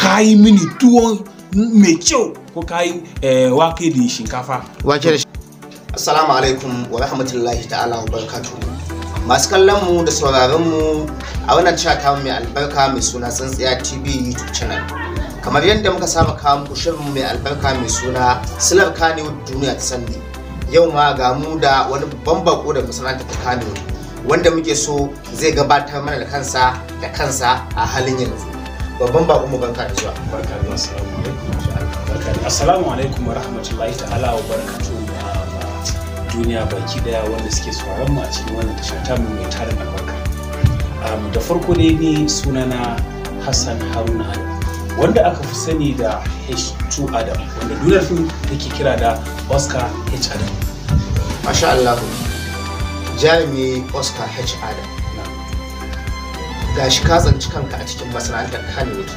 ka yi mini tuwon mai kyau ko ka yi wake da shinkafa. Assalamu alaikum wa rahmatullahi ta'ala wa barakatuhu. Masu kallon mu da sauraron mu a wannan chata mai albarka mai suna Tsintsiya TV YouTube channel. Kamar yadda muka saba kawo muku shirin mai albarka mai suna Silar Kannywood Duniya ta Sani. Yau ma ga mu da wani babban bako da masana'antar ta Kannywood wanda muke so zai gabatar mana da kansa a halin yanzu. Babban bako mu barka da zuwa. Barka da assalamu alaikum. Assalamu alaikum wa rahmatullahi ta'ala wa barakatuhu. Duniya baki daya wanda suke sauraron mu a cikin wannan tasha ta mu mai tarin albarka. Da farko dai ni sunana Hassan Haruna Adam wanda aka fi sani da H2 Adam wanda duniyar fim take kira da Oscar H Adam. Masha Allah. Jarumi Oscar H Adam. Gashi ka tsanci kanka a cikin masana'antar Kannywood.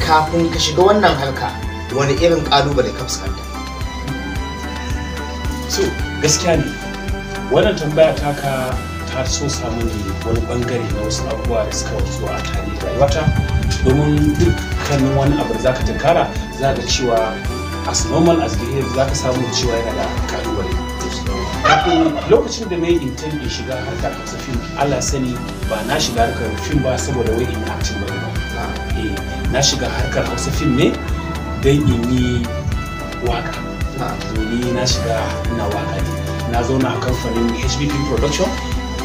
Kafin ka shiga wannan harka wani irin kalubale ka fuskanta? So gaskiya ne wannan tambaya taka ta so samu ne wani bangare na wasu abubuwa da suka wasu a tarihin rayuwata, domin dukkanin wani abu da zaka tunkara za ka cewa as normal as behavior za ka samu cewa yana da kalubale. Kafin lokacin da na yi intent in shiga harkar Hausa fim, Allah sani ba na shiga harkar fim ba saboda wai in acting ba ne. Na shiga harkar Hausa fim ne don in yi waka. Ni na shiga ina waka ne. Na zauna a kamfanin HBP Production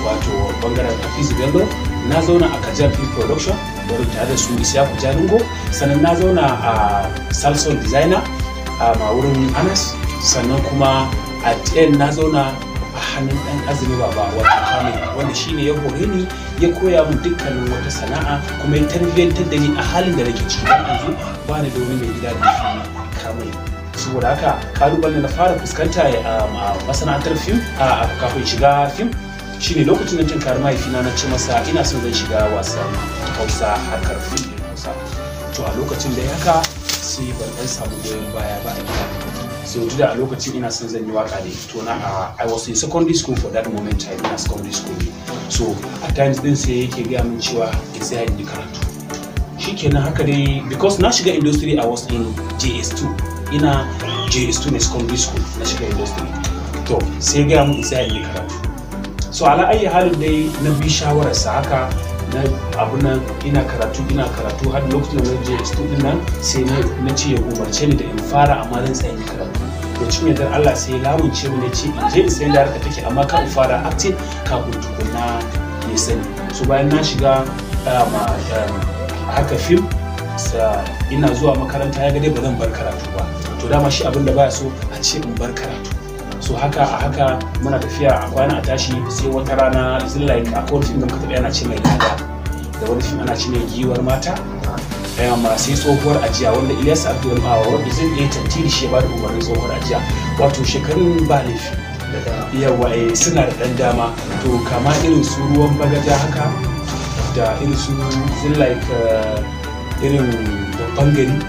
wato bangaren Hafizu Bello, na zauna a Kajar Film Production wurin tare da su Isiyaku Jalingo, sannan na zauna a Salson Designer a wurin Anas, sannan kuma a TN na zauna a hannun ɗan Azumi Baba wata Kamai wanda shine ya hore ni ya koya min dukkanin wata sana'a kuma ya tarbiyyantar da ni a halin da nake ciki yanzu ba ni da wani mai gida da shi Kamai. Saboda haka kalubalen na fara fuskanta a masana'antar fim a kafin shiga fim shine lokacin da tunkar mahaifina na ce masa ina son zan shiga wasan Hausa, harkar fim din Hausa. To a lokacin da ya haka sai ban dan samu goyon baya ba a gida. So da a lokacin ina son zan yi waka ne. To I was in secondary school for that moment, I was secondary school. So at times din sai yake gaya min cewa in sai in yi karatu. Shikenan haka dai because na shiga industry I was in JS2. Ina JS2 ne secondary school na shiga industry. To sai ga mun sai yi karatu. So ala ayi halin dai na bi shawarar sa haka na abu nan ina karatu har lokacin da na JS2 din nan sai na ce ya umarce ni da in fara amma zan tsaya yi karatu. To cin yadda Allah sai ya lamunce mu ne ce in je in sai da harka take amma ka fara acting kafin tukunna ne sani. So bayan na shiga haka film ina zuwa makaranta ya ga dai ba zan bar karatu ba. To dama shi abin da baya so a ce in bar karatu. So haka muna tafiya a kwana a tashi sai wata rana is like a wani film da muka taɓa ana ce mai Lada da wani film ana ce mai Giwar Mata amma sai tsohuwar ajiya wanda Ilyas Abdul wanda zai iya tantiri shi ba da umarnin tsohuwar ajiya wato shekarun ba laifi yawa suna da ɗan dama. To kama irin su Ruwan Bagaja haka da irin su like irin Babban Gari.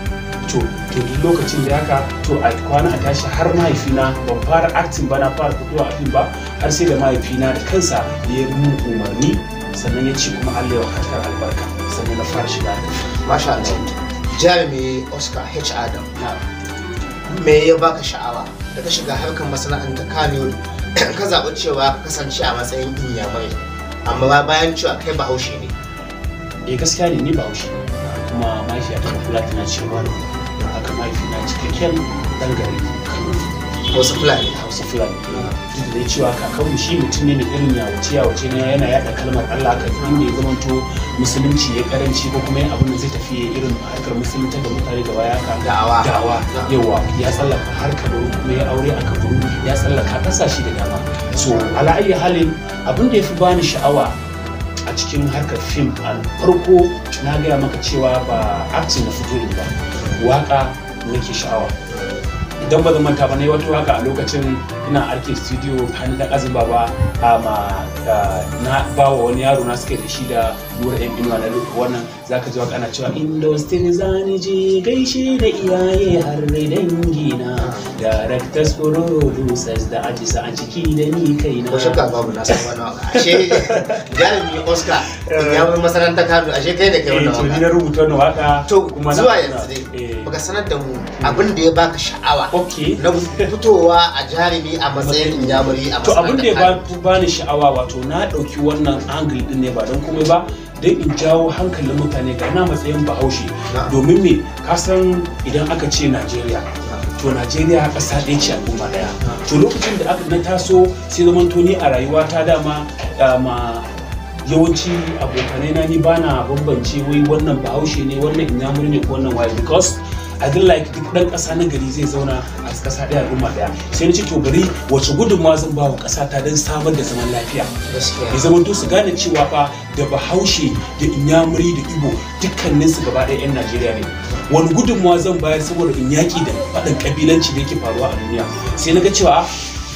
To duk lokacin da haka to a kwana a tashi har mahaifina ban fara acting ba, na fara fitowa a fim ba har sai da mahaifina da kansa ya yi mun umarni sannan ya ce kuma Allah ya harkar albarka sannan na fara shiga. Masha Allah. Jarumi Oscar H Adam. Me ya baka sha'awa da ka shiga harkar masana'antar Kannywood ka zaɓi cewa ka kasance a matsayin Inyamai amma bayan cewa kai Bahaushe ne? Gaskiya ne ni Bahaushe ne kuma mahaifiyata ta Fulani na cewa haka mahaifina cikakken ɗan gari Kano. Hausa Fulani. Duk da cewa kakanmu shi mutum ne da irin yawace ne yana yaɗa kalmar Allah ka inda ya zamanto musulunci ya karanci ko kuma yin abin da zai tafi irin harkar musulunta da mutane da waya ka da'awa yawa ya tsallaka harkar kuma ya aure a Kaburu ya tsallaka ƙasashe da dama. So ala ayyi halin abin da ya fi bani sha'awa a cikin harkar fim a farko na gaya maka cewa ba acting na fito ne ba, waka nake sha'awa. Idan ba zan manta ba na yi wata waka a lokacin ina arkin studio hannun da Azumi Baba na bawa wani yaro na suke da shi da Nura M Inuwa na wannan zaka ji waka ana cewa industry zani je gaishe da iyaye har dangina directors producers da ajisa a ciki da ni kaina ko shakka babu na san wannan waka ashe jarumi Oscar ya bar masana'antar Kano ashe kai da kai wannan waka to ni na rubuta wannan waka to kuma zuwa yanzu dai baka sanar da mu abin da ya baka sha'awa na fitowa a jarumi a matsayin inyamuri a to abin da ya bani sha'awa wato na dauki wannan angle din ne ba don komai ba don in jawo hankalin mutane ga na matsayin Bahaushe domin me ka san idan aka ce Najeriya to Najeriya ƙasa ɗaya ce al'umma ɗaya to lokacin da aka na taso sai zaman to ni a rayuwa ta dama yawanci abokanai na ni bana bambance wai wannan Bahaushe ne wannan Inyamuri ne ko wannan waye because I feel like duk ɗan ƙasa na gari zai zauna a ƙasa ɗaya al'umma ɗaya sai na ce to bari wace gudunmawa zan ba wa ƙasa ta don samar da zaman lafiya ya zama to su gane cewa fa da Bahaushe da Inyamuri da Igbo dukkanin su gaba ɗaya 'yan Najeriya ne wani gudunmawa zan bayar saboda in yaƙi da faɗin ƙabilanci da yake faruwa a duniya sai na ga cewa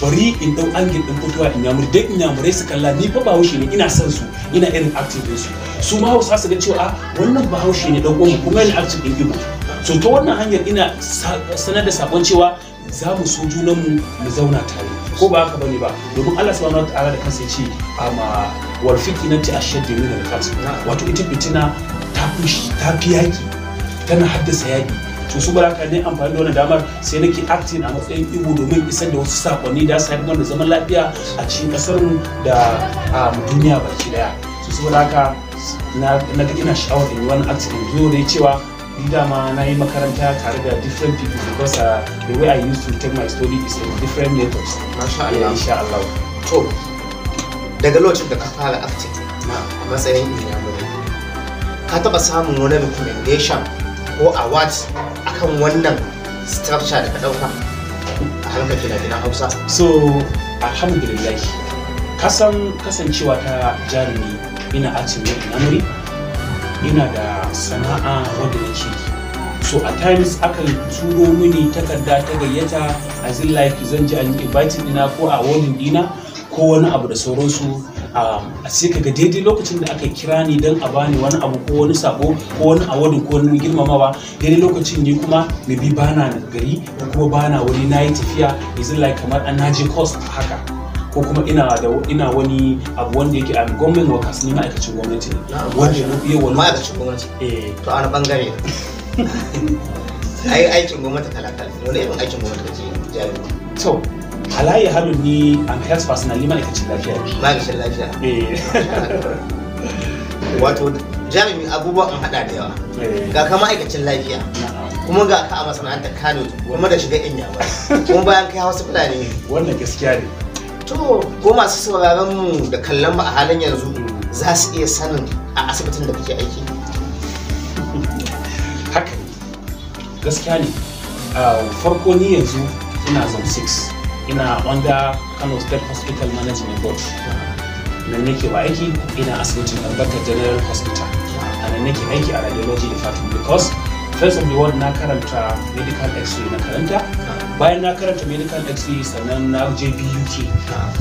bari in ɗau angin ɗin fitowa Inyamuri don Inyamurai su kalla ni fa Bahaushe ne ina son su ina irin active din su ma Hausa su ga cewa wannan Bahaushe ne ɗan uwanmu kuma yana active ɗin Igbo so ta wannan hanyar ina sanar da sakon cewa za mu so junanmu mu zauna tare ko ba haka bane ba domin Allah subhanahu wataala da kansa ya ce ama wal fitnati ashaddu min al-qatl wato ita fitina ta fi yaki tana haddasa yaki to su baraka ne amfani da wannan damar sai nake acting a matsayin Igbo domin isar da wasu sakonni da su haifar da zaman lafiya a cikin kasar mu da duniya baki daya su baraka na ga ina sha'awar in yi wannan acting zo da cewa dama na yi makaranta tare da different people because the way I used to take my study is in different methods. Masha Allah. Insha Allah. To, daga lokacin da ka fara acting a matsayin Inyamuri, ka taba samun wani recommendation ko award akan wannan structure da ka dauka a harkar fina-finan Hausa? So, alhamdulillah, kasancewa ta jarumi ina acting ne Inyamuri. Ina da sana'a wanda nake so at times akan turo mini takarda ta gayyata as in like zan ji an invite ina ko a awarding dina ko wani abu da sauransu a sai kaga daidai lokacin da aka kira ni don a bani wani abu ko wani sako ko wani awarding ko wani girmamawa daidai lokacin ni kuma maybe bana gari ko bana wani nayi tafiya is in like kamar an naje course haka ko kuma ina wani abu wanda yake a government workers ni ma'aikacin gwamnati ne wanda ya iya wani ma'aikacin gwamnati to a bangare aikin gwamnati kala-kala wani irin aikin gwamnati kake jarumi to halaye halin ni am health personally ma'aikacin lafiya ma'aikacin lafiya wato jarumi abubuwan an hada da yawa ga ka ma'aikacin lafiya kuma ga ka a masana'antar Kano kuma da shiga Inyamuri kuma bayan kai Hausa Fulani wannan gaskiya ne to ko masu sauraron mu da kallon mu a halin yanzu za su iya sanin a asibitin da kake aiki haka gaskiya ne farko ni yanzu ina zone 6 ina under Kano State Hospital Management Board nan nake ba aiki ina asibitin Abubakar General Hospital a nan nake aiki a radiology department because first of the world na karanta medical x-ray na karanta bayan na karanta medical x-ray sannan na je BUK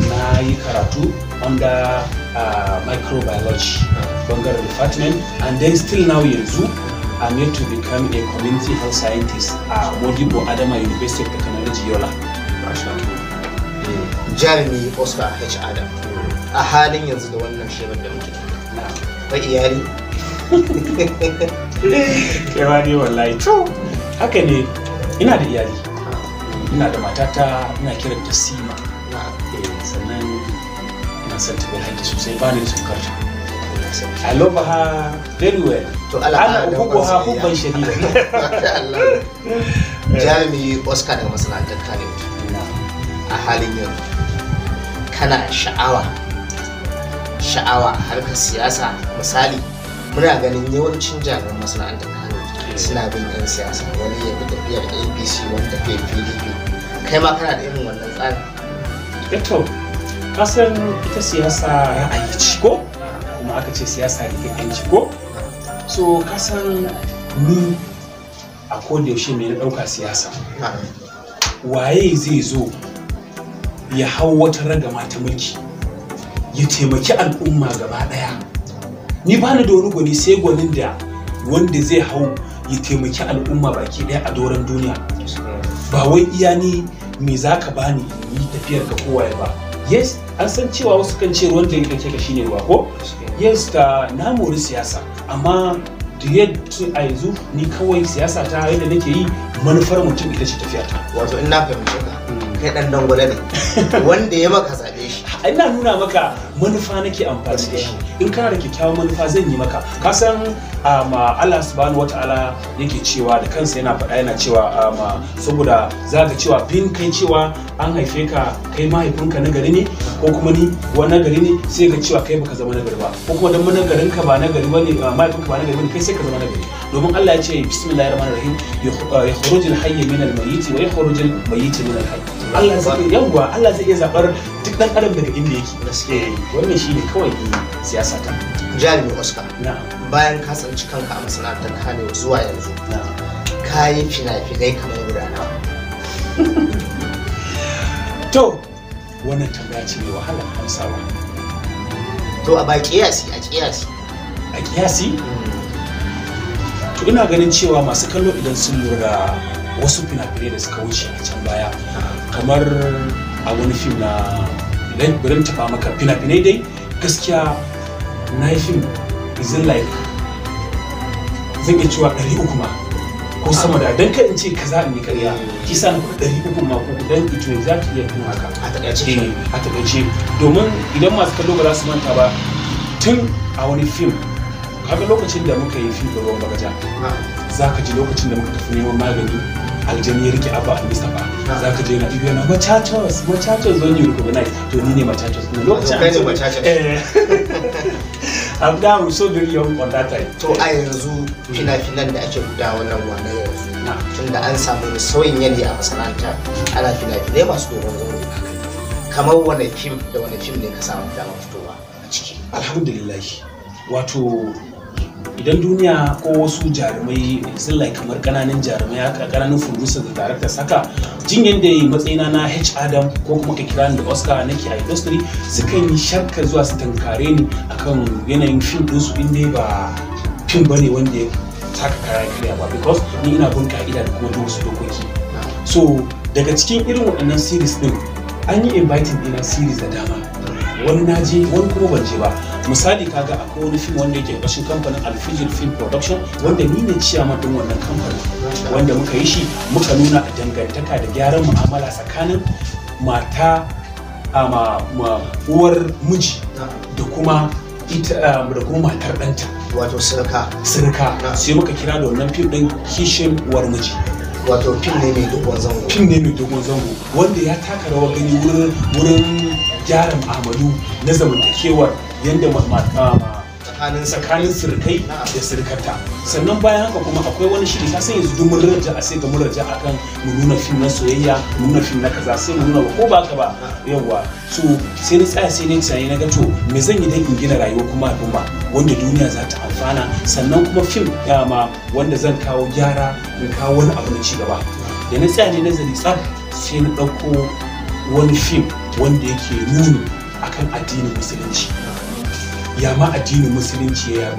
na yi karatu under microbiology bangaren department and then still now yanzu I'm yet to become a community health scientist a Modibo Adama University of Technology Yola. Jarumi Oscar H. Adam a halin yanzu da wannan shirin da muke bai iyali kewa ne wallahi to haka ne ina da iyali ina da matata ina kiran ta Sima sannan ina son ta bai sosai ba ni da sukarta I love her very well to Allah ana ubugo ha hubban shadida jarumi Oscar daga masana'antar Kano a halin yanzu kana sha'awa a harkar siyasa misali muna ganin yawancin jami'an masana'antar Kano suna bin 'yan siyasa wani ya bi tafiyar APC wani tafiyar PDP kai ma kana da irin wannan tsarin to kasan ita siyasa ra'ayi ce ko kuma aka ce siyasa da yanci ko so kasan ni a koda yaushe mai na ɗauka siyasa waye zai zo ya hau wata ragama ta mulki ya taimaki al'umma gaba ɗaya ni ba ni da wani gwani sai gwanin da wanda zai hau ya taimaki al'umma baki daya a doron duniya. Ba wai iya ni me za ka bani yi tafiyar ka kowaye ba. Yes, an san cewa wasu kan ce ruwan da yake ka shine ruwa ko? Yes, na mori siyasa, amma da yadda a yanzu ni kawai siyasa ta yadda nake yi manufar mutum ita ce tafiya ta. Wato in na fahimci ka kai dan dangwale ne wanda ya maka zabe shi. Ina nuna maka manufa nake amfani da shi. In kana da kyakkyawan manufa zan yi maka. Ka san Allah subhanahu wataala yake cewa da kansa yana faɗa yana cewa saboda za ka cewa bin kai cewa an haife ka kai mahaifinka na gari ne ko kuma ni wani nagari ne sai ga cewa kai baka zama nagari ba ko kuma dan nagarin ka ba nagari bane mahaifinka ba nagari bane kai sai ka zama nagari domin Allah ya ce bismillahir rahmanir rahim yakhrujul hayy min al-mayyit wa yakhrujul mayyit min al-hayy. Allah zai iya zabar duk dan adam daga inda yake. Wannan shine kawai siyasa ta. Jarumi Oscar. Bayan ka tsanci kanka a masana'antar Kano zuwa yanzu. Ka yi fina-finai kamar guda nawa? To, wannan tambaya ce mai wahala amsawa. To a ba kiyasi. A kiyasi? To ina ganin cewa masu kallo idan sun lura da wasu fina-finai da suka wuce a can baya kamar a wani fim na birin taba maka fina-finai dai gaskiya na yi fim izin like zan iya cewa 300 ma ko sama da dan in ce kaza in yi karya kisa na 300 ma ko dan ito za ta iya fin haka a takaice domin idan masu kallo ba za su manta ba tun a wani fim kaga lokacin da muka yi fim da ruwan bagaja za ka ji lokacin da muka tafi neman magani aljani ya rike abba al-mustapha za ka je na ibiya na machachos zon yi recognize to ni ne machachos ne lokacin kai ne machachos I'm down so very young on that time. To a yanzu fina-finan da ake guda wannan wane yanzu tunda an samu sauyin yanayi a masana'anta ana fina-finai masu dogon zango kamar wani fim ne ka samu dama fitowa a ciki. Alhamdulillah wato idan duniya ko wasu jarumai sun kamar kananan jarumai haka kananan producer da director saka jin yadda yi matsayina na H Adam ko kuma ka kira da Oscar nake a industry sukan yi shakka zuwa su tankare ni akan yanayin fim din su inda ba fim bane wanda ya taka kaya karya ba because ni ina bin ka'ida da kuma wasu dokoki. So daga cikin irin waɗannan series din an yi inviting ina series da dama wani naje wani kuma ban je ba. Misali kaga akwai wani film wanda yake ƙarshen kamfanin Alfijir Film Production wanda ni ne ciyaman din wannan kamfanin wanda muka yi shi muka nuna dangantaka da gyaran mu'amala tsakanin mata uwar miji da kuma matar ɗanta wato sirka sai muka kira da wannan film din kishin uwar miji. Wato fim ne mai dogon zango wanda ya taka rawar gani wurin gyara mu'amalu na zamantakewar yadda tsakanin sirkai da sirkata. Sannan bayan haka kuma akwai wani shiri ka san yanzu duk mun raja a sai ga mun raja akan mu nuna fim na soyayya mu nuna fim na kaza sai mu nuna ko ba ka ba yawa so sai ni tsaya sai ni tunani na ga to me zan yi dan in gina rayuwa kuma al'umma wanda duniya za ta amfana sannan kuma fim wanda zan kawo gyara in kawo wani abu na ci gaba da na tsaya ne nazari tsaf sai na ɗauko wani fim wanda yake nuni akan addinin musulunci ya ma addinin musulunci ya yaro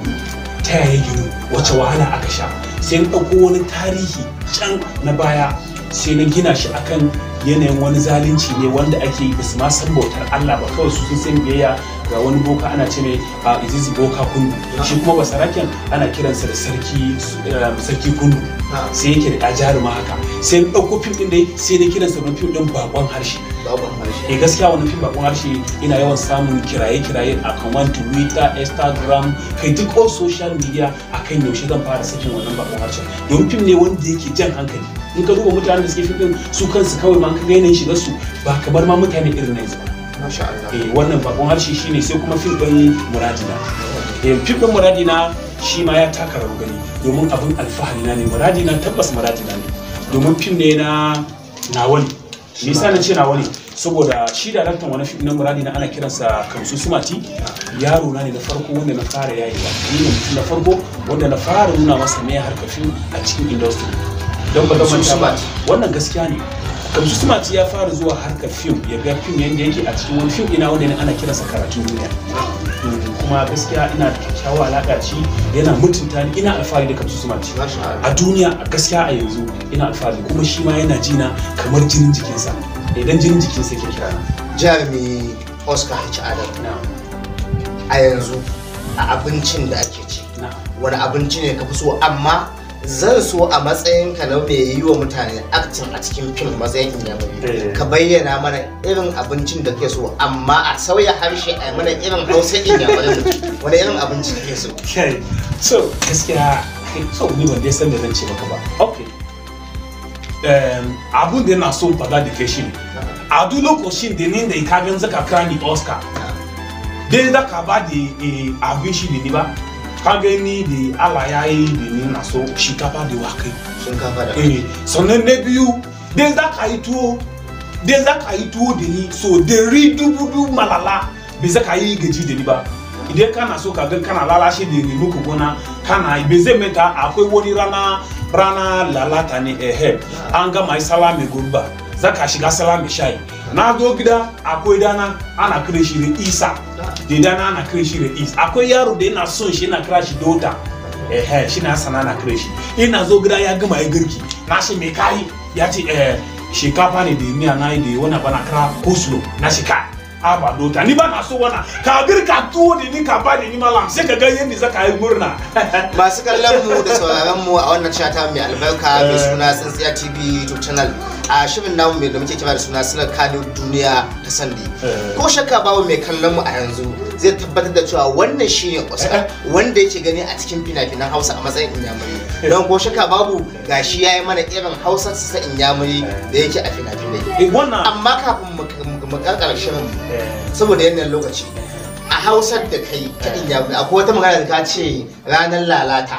ta yaya gino wace wahala aka sha sai na ɗauko wani tarihi can na baya sai na gina shi akan yanayin wani zalunci ne wanda ake yi basu ma san bautar Allah ba kawai su sun san biyayya ga wani boka ana ce mai izizi boka kundu shi kuma basaraken ana kiransa da sarki kundu sai yake da jaruma haka sai na ɗauko fim ɗin dai sai na kiransa wani fim ɗin bakon harshe gaskiya wani fim bakon harshe ina yawan samun kiraye-kiraye a kaman Twitter, Instagram kai duk all social media akan yaushe zan fara sakin wannan bakon harshe domin fim ne wanda yake jan hankali in ka duba mutanen da suke fim su kansu kawai ma ka ga yanayin shigar su ba kamar ma mutane irin na yanzu ba. Masha Allah. Wannan bakon harshe shine sai kuma fim ɗin Muradina. Fim ɗin Muradina shi ma ya taka rawar gani domin abin alfahari na ne Muradina tabbas Muradina ne domin fim ne na nawa ne. Me yasa na ce nawa ne? Saboda shi daraktan wani fim na Muradina ana kiransa Kamsu Sumati yaro na ne na farko wanda na fara yayewa ni ne mutum na farko wanda na fara nuna masa me harkar fim a cikin industry. Don ba zan manta ba wannan gaskiya ne Kamsu Sumati ya fara zuwa harkar fim ya ga fim yadda yake a cikin wani fim ina wanda ana kiransa karatun duniya kuma gaskiya ina da kyakkyawa alaƙa ci yana mutunta ni ina alfahari da Kamsu Sumaci a duniya gaskiya a yanzu ina alfahari kuma shi ma yana jina kamar jinin jikinsa idan jinin jikinsa ke kira na jarumi Oscar H. Adam a yanzu a abincin da ake ci wani abinci ne ka fi so amma zan so a matsayin ka na mai yi wa mutane acting a cikin fim matsayin inyamuri ka bayyana mana irin abincin da ke so amma a sauya harshe a mana irin hausa inyamuri wani irin abinci da ke so so gaskiya so ni ban dai san da zan ce maka ba okay abun da yana so faɗa da kai shi ne a duk lokacin da ni da ka gan zaka kira ni Oscar dai zaka ba da abin shi da ni ba ka gani da Allah ya yi da ni na so shinkafa da wakai sannan na biyu dai za ka yi tuwo da ni so dari dubu malala bai za ka yi gaji da ni ba idan kana so ka gan kana lalashe da ni muku gona kana bai zai mata akwai wani rana lalata ne an gama yi salami gurba za ka shiga salami shayi na zo gida akwai dana ana kira shi da Isa da dana ana kira shi da Isa akwai yaro da yana son shi yana kira shi Dota shi na sana na kira shi ina zo gida ya gama ya girki na shi mai kai ya ce shinkafa ne da miya na yi da wani bana kira coleslaw na shi kai ba Dota ni ba na so wana ka girka tuwo da ni ka ba da ni malam sai ka ga yadda zaka yi murna masu kallon mu da sauraron mu a wannan chata mai albarka mai suna Tsintsiya TV YouTube channel a shirin namu mai da muke kira da suna Silar Kano Duniya ta Sande ko shakka babu mai kallon mu a yanzu zai tabbatar da cewa wannan shine Oscar wanda yake gani a cikin fina-finan Hausa a matsayin inyamuri don ko shakka babu gashi yayi mana irin Hausa sa inyamuri da yake a fina-finai amma kafin mu karkar shirin saboda yanayin lokaci a Hausar da kai ta inyamuri akwai wata magana da ka ce ranar lalata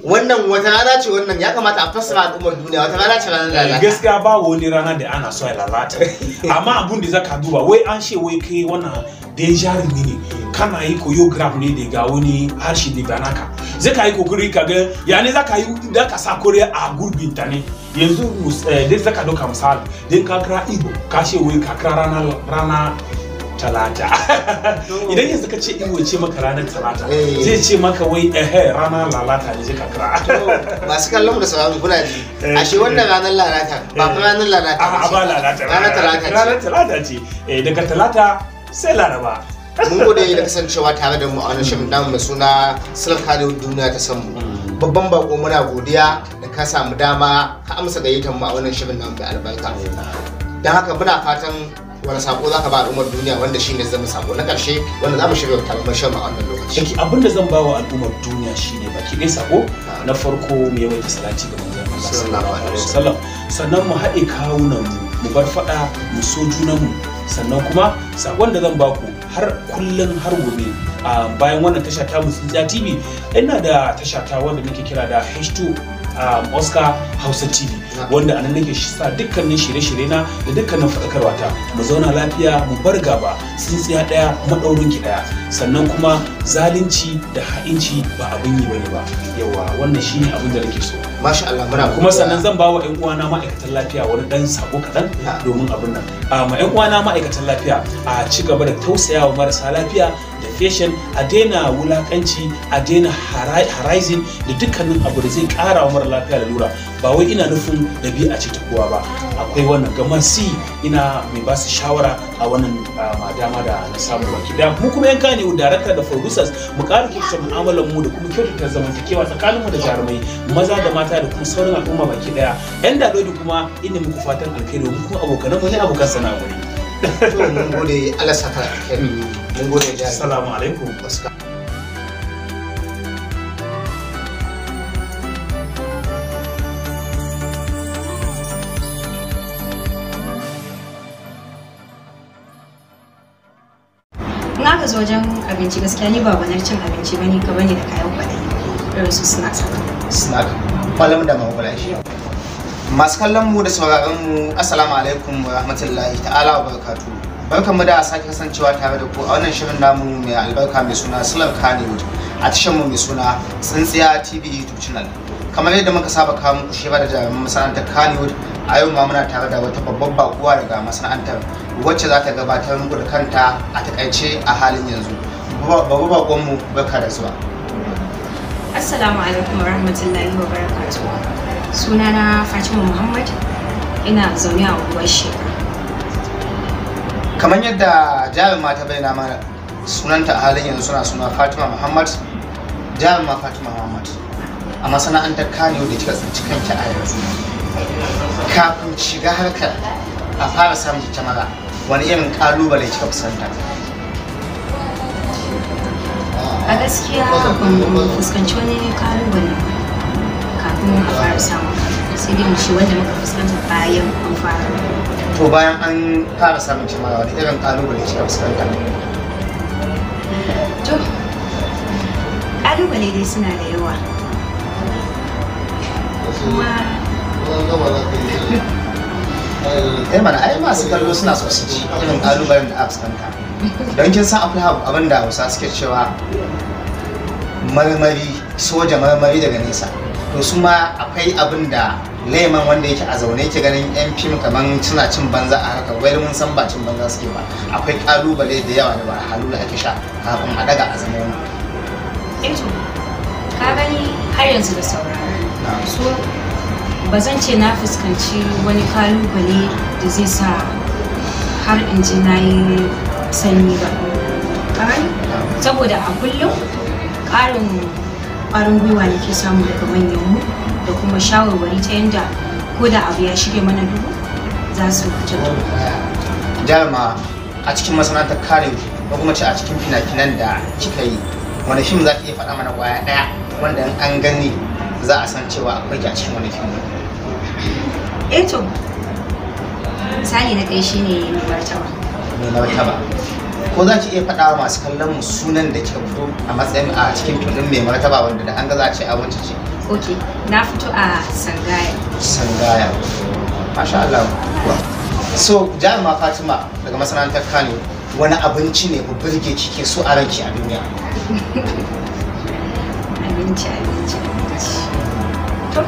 wannan wata rana ce wannan ya kamata a fassara al'ummar duniya wata rana ce ranar lalata gaskiya ba wani rana da ana so a lalata amma abun da zaka duba wai an ce wai kai wannan da ya jarumi ne kana yi choreograph ne daga wani harshe da ba naka zai ka yi kokari ka ga ya ne zaka yi da ka sa kore a gurbin ta ne yanzu dai zaka doka misali dai ka kira Igbo ka ce wai ka kira rana talata idan yanzu ka ce Igbo ce maka ranar talata zai ce maka wai rana lalata ne zai ka kira masu kallon da sauraron kuna ji ashe wannan ranar lalata ba ranar lalata ba lalata ranar talata ce daga talata sai laraba mun gode da kasancewa tare da mu a wannan shirin namu mai suna Silar Kano Duniya ta Sanmu babban bako muna godiya da ka samu dama ka amsa gayyatar mu a wannan shirin namu mai albarka dan haka muna fatan wani sako zaka ba al'ummar duniya wanda shine zama sako na karshe wanda zamu shirya ta tabbata shirin a wannan lokaci abinda zan ba wa al'ummar duniya shine baki dai sako na farko mu yawaita salati ga manzon Allah sallallahu alaihi wasallam sannan mu haɗe kawunan mu bar fada mu so junanmu sannan kuma sakon da zan baku har kullun har gobe bayan wannan tasha ta Tsintsiya TV ina da tasha ta wanda nake kira da H2 Oscar Hausa TV wanda anan nake sa dukkanin shirye-shirye na da dukkanin faɗakarwa ta mu zauna lafiya mu bar gaba tsintsiya daya madaurin ki daya sannan kuma zalunci da ha'inci ba abin yi bane ba yawa wannan shine abin da nake so masha Allah muna kuma sannan zan bawa ƴan uwana ma'aikatan lafiya wani dan sako kadan domin abin nan ma ƴan uwana ma'aikatan lafiya a ci gaba da tausayawa marasa lafiya da fashion a daina wulakanci a daina harizing da dukkanin abu da zai kara wa mara lafiya da lura ba wai ina nufin ɗabi'a ce ta kowa ba akwai wannan gamar si ina mai ba su shawara a wannan dama da na samu baki da mu kuma yanka ne director da producers mu ƙara kyautata mu'amalar mu da kuma kyautata zamantakewa tsakanin mu da jarumai maza da mata da kuma sauran al'umma baki daya yan da kuma ina muku fatan alkhairi mu kuma abokan mu ne abokan sana'a ne to mun gode Allah saka alkhairi mun gode da assalamu alaikum na ka zo wajen abinci gaskiya ni ba banar cin abinci bane ka bane da kayan kwalayi irin su snacks kwalam da mawala shi masu kallon mu da sauraron mu assalamu alaikum wa rahmatullahi ta'ala wa barakatuh barkanmu da sake kasancewa tare da ku a wannan shirin namu mai albarka mai suna Silar Kano a tashar mu mai suna Tsintsiya TV YouTube channel kamar yadda muka saba kawo muku shira da jaruman masana'antar Kano a yau ma muna tare da wata babbar bakuwa daga masana'antar wacce za ta gabatar muku da kanta a takaice a halin yanzu babu bakonmu barka da zuwa. Assalamu alaikum wa rahmatullahi wa barakatuh. Sunana Fatima Muhammad, ina zaune a unguwar Sheka. Kamar yadda jaruma ta bayyana mana sunanta a halin yanzu suna Fatima Muhammad, jaruma Fatima Muhammad. A masana'antar Kano da kika tsinci kanki a yanzu. Kafin shiga harkar a fara samun kyamara, wani irin kalubale kika fuskanta? A gaskiya ban fuskanci wani kalubale kafin a fara samun, sai dai shi wanda muka fuskanta bayan an fara. To bayan an fara samun kyamara, wani irin kalubale kika fuskanta? To kalubale dai suna da yawa. Kuma mana ai masu kallo suna so su ci irin kalubalen da aka fuskanta. Don kin san akwai abin da Hausa suke cewa marmari, soja marmari daga nesa. To su ma akwai abin da laiman wanda yake a zaune yake ganin yan fim kamar suna cin banza a harkar, wai mun san ba cin banza suke ba. Akwai kalubale da yawa da ba halu da ake sha kafin a daga a zama wani. eto ka gani har yanzu da saurara. So ba zan ce na fuskanci wani kalubale da zai sa har in ji na yi sanyi ba. Saboda a kullum ƙarin gwiwa ne ke samu daga manyanmu da kuma shawarwari ta yadda ko da abu ya shige mana duhu za su fito. Jaruma a cikin masana'antar Kano ko kuma ce a cikin fina-finan da kika yi, wani fim za ki iya faɗa mana kwaya ɗaya wanda an gani za a san cewa akwai ki a cikin wani fim? Eto misali na ɗaya shine Mai Martaba. Mai Martaba. Ko za ki iya faɗa wa masu kallon mu sunan da kika fito a matsayin a cikin filin Mai Martaba wanda da an ga za a ce a wacce ce? Ok, na fito a Sangaya. Sangaya. Masha Allah. So jaruma Fatima daga masana'antar Kano, wani abinci ne ku burge kike so a ranki a duniya? Abinci. To,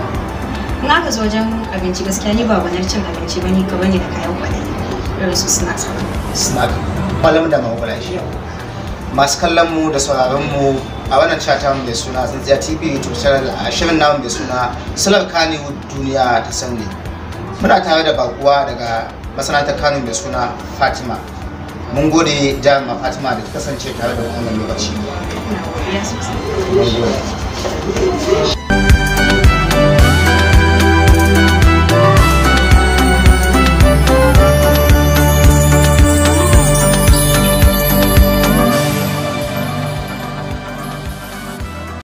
in aka zo wajen abinci gaskiya ni ba gwanar cin abinci bane ka bane da kayan kwaɗayi irin su snacks. Snack. Kwalam da mawulashi. Masu kallon mu da sauraron mu a wannan chata mai suna Tsintsiya TV YouTube channel, a shirin namu mai suna Silar Kannywood Duniya ta Sande. Muna tare da bakuwa daga masana'antar Kano mai suna Fatima. Mun gode jaruma Fatima da ta kasance tare da wannan lokaci. Yes.